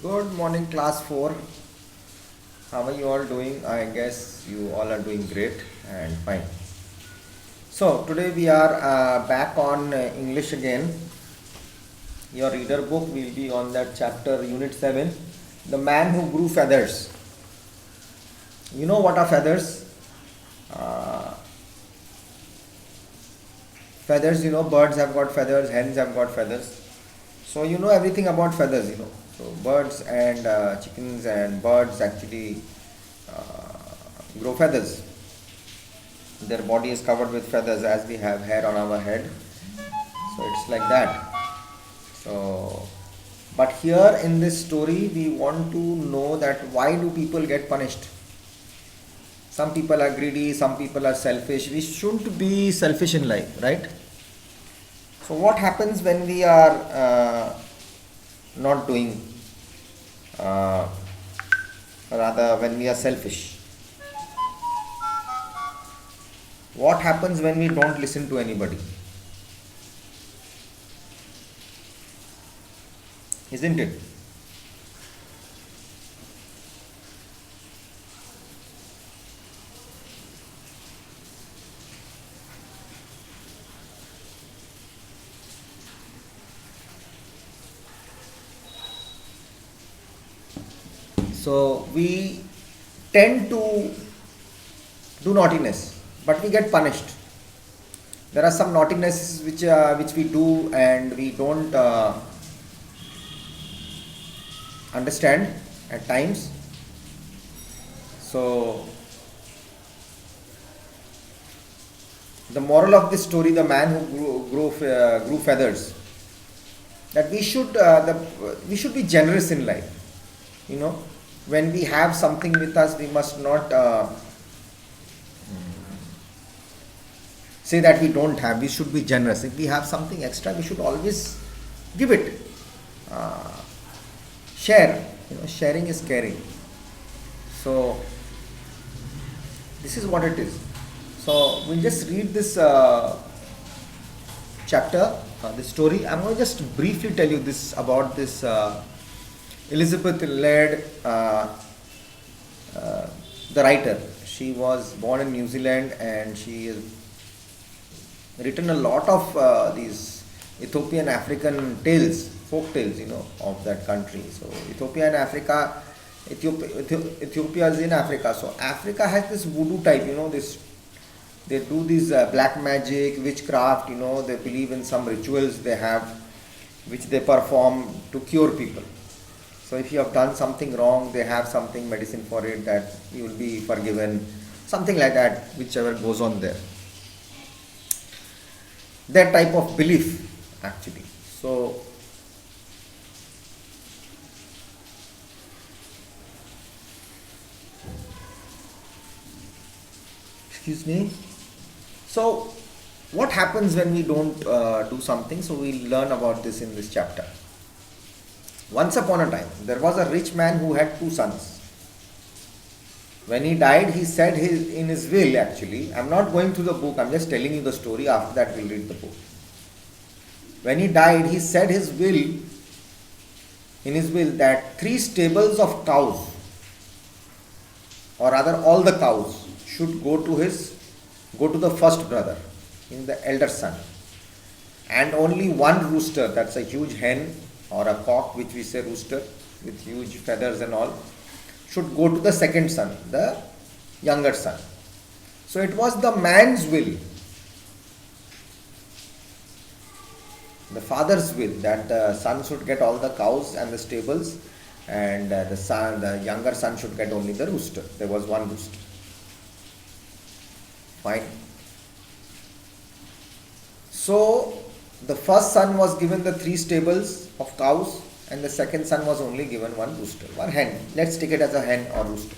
Good morning, class 4. How are you all doing? I guess you all are doing great and fine. So, today we are back on English again. Your reader book will be on that chapter, Unit 7, The Man Who Grew Feathers. You know what are feathers? Uh, Feathers, birds have got feathers, hens have got feathers. So, you know everything about feathers. So, birds and chickens and birds actually grow feathers. Their body is covered with feathers as we have hair on our head. So, it's like that. So, but here in this story, we want to know that why do people get punished? Some people are greedy, some people are selfish. We shouldn't be selfish in life, right? So, what happens when we are not doing, uh, rather, when we are selfish? What happens when we don't listen to anybody? Isn't it? So, we tend to do naughtiness, but we get punished. There are some naughtinesses which we do and we don't understand at times. So, the moral of this story, the man who grew feathers, that we should be generous in life. You know, when we have something with us, we must not say that we don't have. We should be generous. If we have something extra, we should always give it. Uh, Share. Sharing is caring. So this is what it is. So we'll just read this chapter, this story. I'm going to just briefly tell you this about this Elizabeth Laird, the writer. She was born in New Zealand and she has written a lot of these Ethiopian African tales, folk tales, of that country. So Ethiopia and Africa, Ethiopia is in Africa. So Africa has this voodoo type, this they do this black magic, witchcraft, they believe in some rituals they have, which they perform to cure people. So if you have done something wrong, they have something medicine for it that you will be forgiven, something like that, whichever goes on there. That type of belief, actually. So, excuse me. So, what happens when we don't do something? So, we'll learn about this in this chapter. Once upon a time, there was a rich man who had two sons. When he died, he said in his will, actually, I'm not going through the book, I'm just telling you the story, after that we'll read the book. When he died, he said in his will that 3 stables of cows, or rather all the cows, should go to the first brother, the elder son. And only one rooster, that's a huge hen or a cock, which we say rooster, with huge feathers and all, should go to the second son, the younger son. So it was the man's will, the father's will, that the son should get all the cows and the stables, and the younger son should get only the rooster. There was one rooster. Fine. So the first son was given the 3 stables of cows, and the second son was only given one rooster, one hen. Let's take it as a hen or rooster.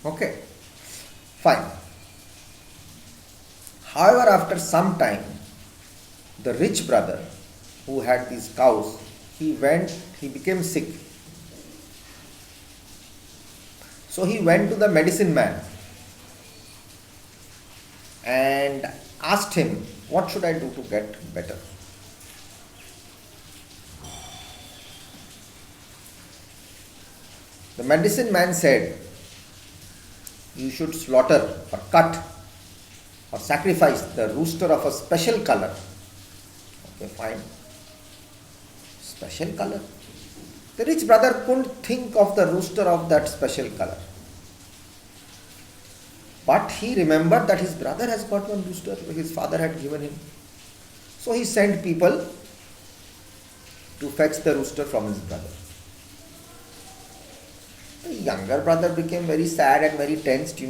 Okay, fine. However, after some time, the rich brother who had these cows, he became sick. So he went to the medicine man and asked him, what should I do to get better? The medicine man said, you should slaughter or cut or sacrifice the rooster of a special color. Okay, fine. Special color? The rich brother couldn't think of the rooster of that special color. But he remembered that his brother has got one rooster his father had given him. So he sent people to fetch the rooster from his brother. The younger brother became very sad and very tensed,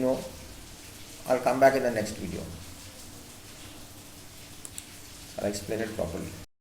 I'll come back in the next video. I'll explain it properly.